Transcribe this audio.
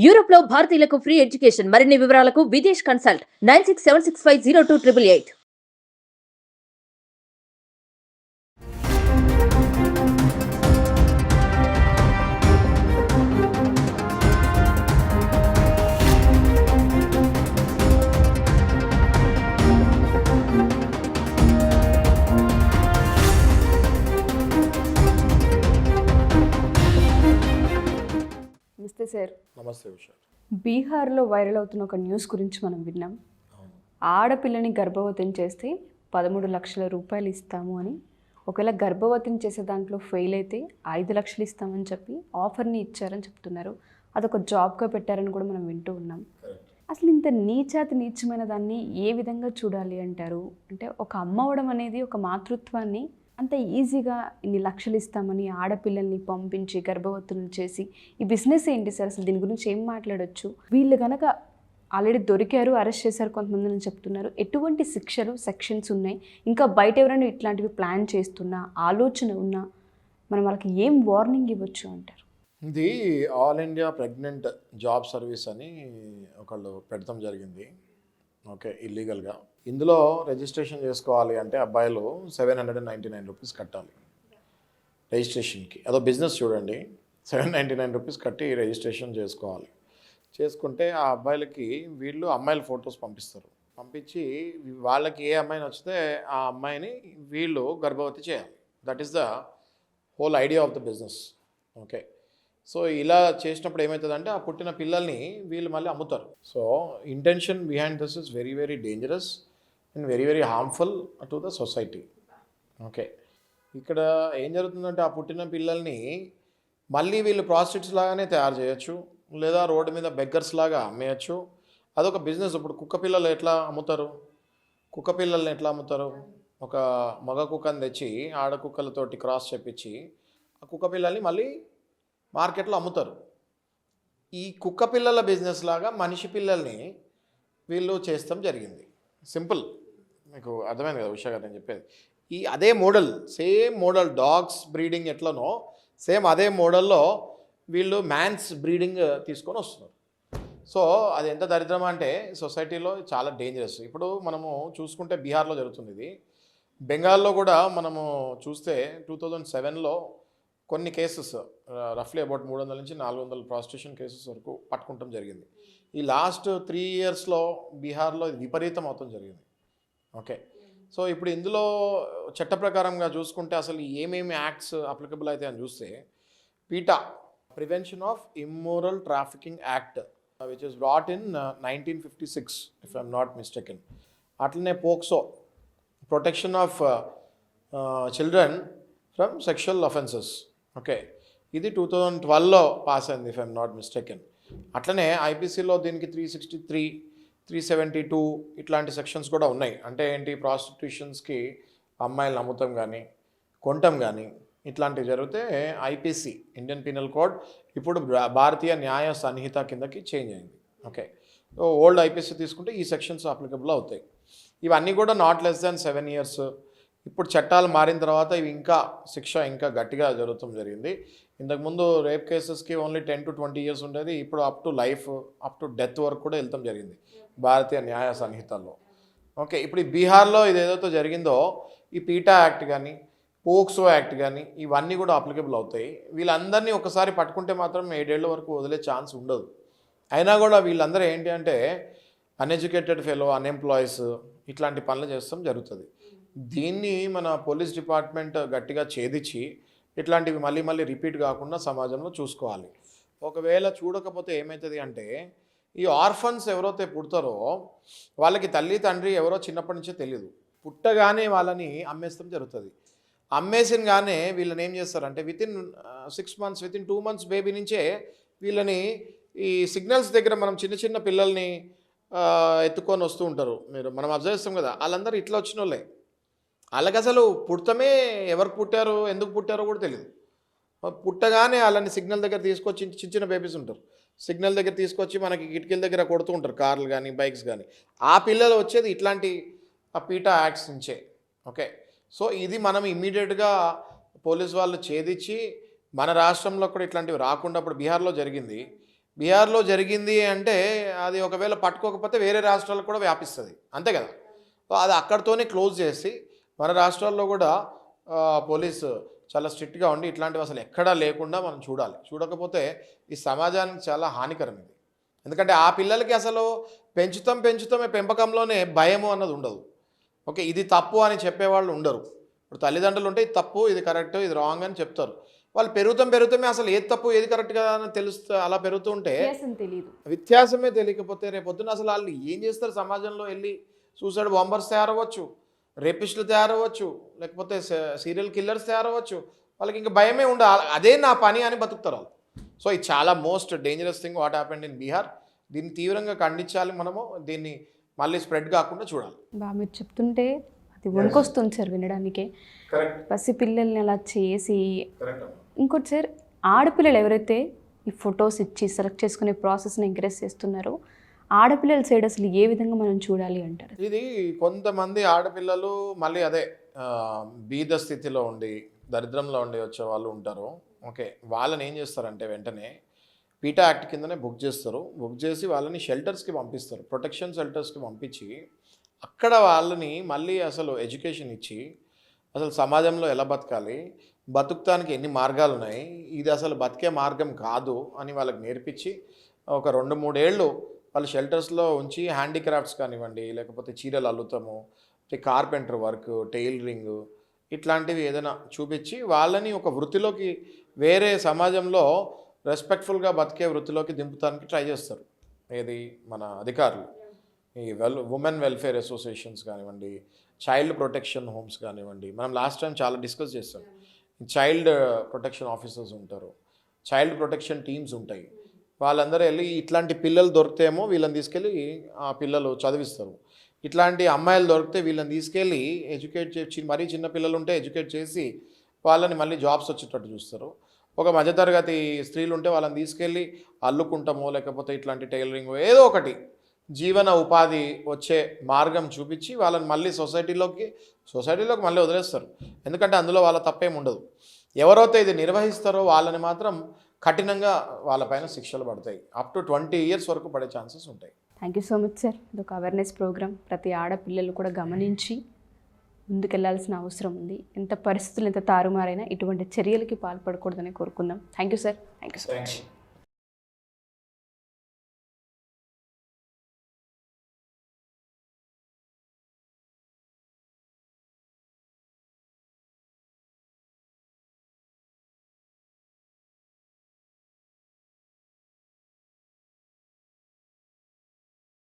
Europe లో భారతీయులకు free education. మరిన్ని వివరాలకు విదేశ్ కన్సల్ట్ 9676502888. నమస్తే సార్. నమస్తే ఉషా. బీహార్లో వైరల్ అవుతున్న ఒక న్యూస్ గురించి మనం విన్నాం. ఆడపిల్లని గర్భవతిని చేస్తే 13 లక్షల రూపాయలు ఇస్తాము అని, ఒకవేళ గర్భవతిని చేసే దాంట్లో ఫెయిల్ అయితే 5 లక్షలు ఇస్తామని చెప్పి ఆఫర్ని ఇచ్చారని చెప్తున్నారు. అదొక జాబ్గా పెట్టారని కూడా మనం వింటూ ఉన్నాం. అసలు ఇంత నీచమైన దాన్ని ఏ విధంగా చూడాలి అంటారు? అంటే ఒక అమ్మ అవడం అనేది ఒక మాతృత్వాన్ని అంత ఈజీగా ఇన్ని లక్షలు ఇస్తామని ఆడపిల్లల్ని పంపించి గర్భవతులను చేసి ఈ బిజినెస్ ఏంటి సార్? అసలు దీని గురించి ఏం మాట్లాడొచ్చు? వీళ్ళు కనుక ఆల్రెడీ దొరికారు, అరెస్ట్ చేశారు కొంతమందిని చెప్తున్నారు. ఎటువంటి శిక్షలు, సెక్షన్స్ ఉన్నాయి? ఇంకా బయట ఎవరైనా ఇట్లాంటివి ప్లాన్ చేస్తున్నా, ఆలోచన ఉన్నా మనం వాళ్ళకి ఏం వార్నింగ్ ఇవ్వచ్చు అంటారు? ఇది all India pregnant job service అని ఒకళ్ళు పెడతాం జరిగింది. ఓకే, ఇల్లీగల్గా. ఇందులో రిజిస్ట్రేషన్ చేసుకోవాలి అంటే అబ్బాయిలు 799 రూపీస్ కట్టాలి రిజిస్ట్రేషన్కి. అదో బిజినెస్ చూడండి. 799 రూపీస్ కట్టి రిజిస్ట్రేషన్ చేసుకోవాలి. చేసుకుంటే ఆ అబ్బాయిలకి వీళ్ళు అమ్మాయిల ఫొటోస్ పంపిస్తారు. పంపించి వాళ్ళకి ఏ అమ్మాయిని వచ్చితే ఆ అమ్మాయిని వీళ్ళు గర్భవతి చేయాలి. That is the whole idea of the business. Okay, so ఇలా చేసినప్పుడు ఏమవుతుందంటే ఆ పుట్టిన పిల్లల్ని వీళ్ళు మళ్ళీ అమ్ముతారు. So intention behind this is very very dangerous and very very harmful to the society. Okay, ఇక్కడ ఏం జరుగుతుందంటే ఆ పుట్టిన పిల్లల్ని మళ్ళీ వీళ్ళు ప్రాస్టిట్యూట్స్ లాగానే తయారు చేయొచ్చు, లేదా రోడ్డు మీద బెగ్గర్స్ లాగా అమ్మేయచ్చు. అదొక బిజినెస్. ఇప్పుడు కుక్క పిల్లలు ఎట్లా అమ్ముతారు? కుక్క పిల్లల్ని ఎట్లా అమ్ముతారు? ఒక మగ కుక్కని తెచ్చి ఆడ కుక్కలతోటి క్రాస్ చేపించి ఆ కుక్క పిల్లల్ని మళ్ళీ మార్కెట్లో అమ్ముతారు. ఈ కుక్క పిల్లల బిజినెస్ లాగా మనిషి పిల్లల్ని వీళ్ళు చేస్తాం జరిగింది. సింపుల్, మీకు అర్థమైంది కదా ఉషా గారు నేను చెప్పేది. అదే model, same model, dogs breeding ఎట్లనో సేమ్ అదే మోడల్లో వీళ్ళు మ్యాన్స్ బ్రీడింగ్ తీసుకొని వస్తున్నారు. సో అది ఎంత దరిద్రం అంటే సొసైటీలో చాలా డేంజరస్. ఇప్పుడు మనము చూసుకుంటే బీహార్లో జరుగుతుంది ఇది. బెంగాల్లో కూడా మనము చూస్తే 2007లో కొన్ని కేసెస్, రఫ్లీ అబౌట్ 300 నుంచి 400 ప్రాస్టిట్యూషన్ కేసెస్ వరకు పట్టుకుంటాం జరిగింది. ఈ లాస్ట్ 3 ఇయర్స్లో బీహార్లో ఇది విపరీతం అవుతాం జరిగింది. ఓకే, సో ఇప్పుడు ఇందులో చట్ట ప్రకారంగా చూసుకుంటే అసలు ఏమేమి యాక్ట్స్ అప్లికబుల్ అయితే అని చూస్తే, PITA, prevention of immoral trafficking act, which is brought in 1956 if I'm not mistaken. అట్లనే POCSO, protection of children from sexual offences. Okay, ఇది 2012లో పాస్ అయింది ఇఫ్ ఐఎమ్ నాట్ మిస్టేకెన్. అట్లనే ఐపీసీలో దీనికి 363, 372 ఇట్లాంటి సెక్షన్స్ కూడా ఉన్నాయి. అంటే ఏంటి, ప్రాస్టిట్యూషన్స్కి అమ్మాయిలను అమ్ముతాం కానీ కొంటాం కానీ ఇట్లాంటివి జరిగితే ఐపీసీ, ఇండియన్ పీనల్ కోడ్, ఇప్పుడు భారతీయ న్యాయ సంహిత కిందకి చేంజ్ అయింది. ఓకే, ఓల్డ్ ఐపీసీ తీసుకుంటే ఈ సెక్షన్స్ అప్లికబుల్ అవుతాయి. ఇవన్నీ కూడా నాట్ లెస్ దాన్ 7 ఇయర్స్. ఇప్పుడు చట్టాలు మారిన తర్వాత ఇవి ఇంకా శిక్ష ఇంకా గట్టిగా జరుగుతాం జరిగింది. ఇంతకుముందు రేప్ కేసెస్కి ఓన్లీ 10 to 20 ఇయర్స్ ఉండేది. ఇప్పుడు up to life, up to death వరకు కూడా వెళ్తాం జరిగింది భారతీయ న్యాయ సంహితల్లో. ఓకే, ఇప్పుడు ఈ బీహార్లో ఇది ఏదైతే జరిగిందో ఈ పీటా యాక్ట్ కానీ పోక్సో యాక్ట్ కానీ ఇవన్నీ కూడా అప్లికబుల్ అవుతాయి. వీళ్ళందరినీ ఒకసారి పట్టుకుంటే మాత్రం 7 ఏళ్ళ వరకు వదిలే ఛాన్స్ ఉండదు. అయినా కూడా వీళ్ళందరూ ఏంటి అంటే అన్ఎడ్యుకేటెడ్ ఫెలో, అన్ఎంప్లాయీస్, ఇట్లాంటి పనులు చేస్తాం జరుగుతుంది. దీన్ని మన పోలీస్ డిపార్ట్మెంట్ గట్టిగా ఛేదించి ఇట్లాంటివి మళ్ళీ మళ్ళీ రిపీట్ కాకుండా సమాజంలో చూసుకోవాలి. ఒకవేళ చూడకపోతే ఏమవుతుంది అంటే ఈ ఆర్ఫన్స్ ఎవరైతే పుడతారో వాళ్ళకి తల్లి తండ్రి ఎవరో చిన్నప్పటి నుంచే తెలియదు. పుట్టగానే వాళ్ళని అమ్మేస్తాం జరుగుతుంది. అమ్మేసినగానే వీళ్ళని ఏం చేస్తారంటే within 6 months, within 2 months baby నుంచే వీళ్ళని ఈ సిగ్నల్స్ దగ్గర మనం చిన్న చిన్న పిల్లల్ని ఎత్తుకొని వస్తూ ఉంటారు. మనం అబ్జర్వ్ చేస్తాం కదా, వాళ్ళందరూ ఇట్లా వచ్చిన వాళ్ళే. వాళ్ళకి అసలు పుట్టమే, ఎవరు పుట్టారో ఎందుకు పుట్టారో కూడా తెలియదు. పుట్టగానే వాళ్ళని సిగ్నల్ దగ్గర తీసుకొచ్చి, చిన్న చిన్న బేబీస్ ఉంటారు, సిగ్నల్ దగ్గర తీసుకొచ్చి మనకి కిటికీల దగ్గర కొడుతూ ఉంటారు, కార్లు కానీ బైక్స్ కానీ. ఆ పిల్లలు వచ్చేది ఇట్లాంటి పీటా యాక్ట్స్ నుంచే. ఓకే, సో ఇది మనం ఇమ్మీడియట్గా పోలీస్ వాళ్ళు ఛేదించి మన రాష్ట్రంలో కూడా ఇట్లాంటివి రాకుండా, ఇప్పుడు బీహార్లో జరిగింది, బీహార్లో జరిగింది అంటే అది ఒకవేళ పట్టుకోకపోతే వేరే రాష్ట్రాలకు కూడా వ్యాపిస్తుంది, అంతే కదా. సో అది అక్కడితోనే క్లోజ్ చేసి మన రాష్ట్రాల్లో కూడా పోలీసు చాలా స్ట్రిక్ట్గా ఉండి ఇట్లాంటివి అసలు ఎక్కడా లేకుండా మనం చూడాలి. చూడకపోతే ఈ సమాజానికి చాలా హానికరం ఇది. ఎందుకంటే ఆ పిల్లలకి అసలు పెంచుతామే పెంపకంలోనే భయము అన్నది ఉండదు. ఓకే, ఇది తప్పు అని చెప్పేవాళ్ళు ఉండరు. ఇప్పుడు తల్లిదండ్రులు ఉంటే ఇది తప్పు, ఇది కరెక్ట్, ఇది రాంగ్ అని చెప్తారు. వాళ్ళు పెరుగుతామే అసలు ఏది తప్పు ఏది కరెక్ట్ కదా అని తెలుస్తూ అలా పెరుగుతుంటే తెలియదు, వ్యత్యాసమే తెలియకపోతే రేపొద్దున అసలు వాళ్ళు ఏం చేస్తారు? సమాజంలో వెళ్ళి సూసైడ్ బాంబర్స్ తయారవ్వచ్చు, రేపిస్టులు తయారవ్వచ్చు, లేకపోతే సీరియల్ కిల్లర్స్ తయారవ్వచ్చు. వాళ్ళకి ఇంకా భయమే ఉండాలి, అదే నా పని అని బతుకుతారు వాళ్ళు. సో ఇది చాలా most dangerous thing what happened in Bihar. దీన్ని తీవ్రంగా ఖండించాలి మనము, దీన్ని మళ్ళీ స్ప్రెడ్ కాకుండా చూడాలి. మీరు చెప్తుంటే అది వణుకొస్తుంది సార్ వినడానికే. కరెక్ట్, పసి పిల్లల్ని అలా చేసి. కరెక్ట్. ఇంకోటి సార్, ఆడపిల్లలు ఎవరైతే ఈ ఫొటోస్ ఇచ్చి సెలెక్ట్ చేసుకునే ప్రాసెస్ని ఎంకరేజ్ చేస్తున్నారో ఆడపిల్లల సైడ్ అసలు ఏ విధంగా మనం చూడాలి అంటారు? ఇది కొంతమంది ఆడపిల్లలు మళ్ళీ అదే బీద స్థితిలో ఉండి దరిద్రంలో ఉండి వచ్చే వాళ్ళు ఉంటారు. ఓకే, వాళ్ళని ఏం చేస్తారంటే వెంటనే పీటా యాక్ట్ కిందనే బుక్ చేస్తారు. బుక్ చేసి వాళ్ళని షెల్టర్స్కి పంపిస్తారు, ప్రొటెక్షన్ షెల్టర్స్కి పంపించి అక్కడ వాళ్ళని మళ్ళీ అసలు ఎడ్యుకేషన్ ఇచ్చి అసలు సమాజంలో ఎలా బతకాలి, బతుకుతానికి ఎన్ని మార్గాలు ఉన్నాయి, ఇది అసలు బతికే మార్గం కాదు అని వాళ్ళకి నేర్పించి ఒక 2-3 ఏళ్ళు వాళ్ళు షెల్టర్స్లో ఉంచి హ్యాండీక్రాఫ్ట్స్ కానివ్వండి, లేకపోతే చీరలు అల్లుతాము, కార్పెంటర్ వర్క్, టైలరింగ్ ఇట్లాంటివి ఏదైనా చూపించి వాళ్ళని ఒక వృత్తిలోకి, వేరే సమాజంలో రెస్పెక్ట్ఫుల్గా బతికే వృత్తిలోకి దింపుతానికి ట్రై చేస్తారు. ఏది మన అధికారులు, ఈ ఉమెన్ వెల్ఫేర్ అసోసియేషన్స్ కానివ్వండి, చైల్డ్ ప్రొటెక్షన్ హోమ్స్ కానివ్వండి. మనం లాస్ట్ టైం చాలా డిస్కస్ చేస్తాం. చైల్డ్ ప్రొటెక్షన్ ఆఫీసర్స్ ఉంటారు, చైల్డ్ ప్రొటెక్షన్ టీమ్స్ ఉంటాయి. వాళ్ళందరూ వెళ్ళి ఇట్లాంటి పిల్లలు దొరికితేమో వీళ్ళని తీసుకెళ్ళి ఆ పిల్లలు చదివిస్తారు. ఇట్లాంటి అమ్మాయిలు దొరికితే వీళ్ళని తీసుకెళ్ళి ఎడ్యుకేట్ చేసి, మరీ చిన్న పిల్లలు ఉంటే ఎడ్యుకేట్ చేసి వాళ్ళని మళ్ళీ జాబ్స్ వచ్చేటట్టు చూస్తారు. ఒక మధ్యతరగతి స్త్రీలు ఉంటే వాళ్ళని తీసుకెళ్ళి అల్లుకుంటామో, లేకపోతే ఇట్లాంటి టైలరింగ్ ఏదో ఒకటి జీవన ఉపాధి వచ్చే మార్గం చూపించి వాళ్ళని మళ్ళీ సొసైటీలోకి మళ్ళీ వదిలేస్తారు. ఎందుకంటే అందులో వాళ్ళ తప్పేం ఉండదు. ఎవరైతే ఇది నిర్వహిస్తారో వాళ్ళని మాత్రం కఠినంగా వాళ్ళపైన శిక్షలు పడతాయి. అప్ టు 20 years వరకు పడే ఛాన్సెస్ ఉంటాయి. Thank you so much sir. ఇదొక అవేర్నెస్ ప్రోగ్రామ్. ప్రతి ఆడపిల్లలు కూడా గమనించి ముందుకెళ్లాల్సిన అవసరం ఉంది. ఎంత పరిస్థితులు ఎంత తారుమారైనా ఇటువంటి చర్యలకి పాల్పడకూడదని కోరుకుందాం. Thank you sir. Thank you so much.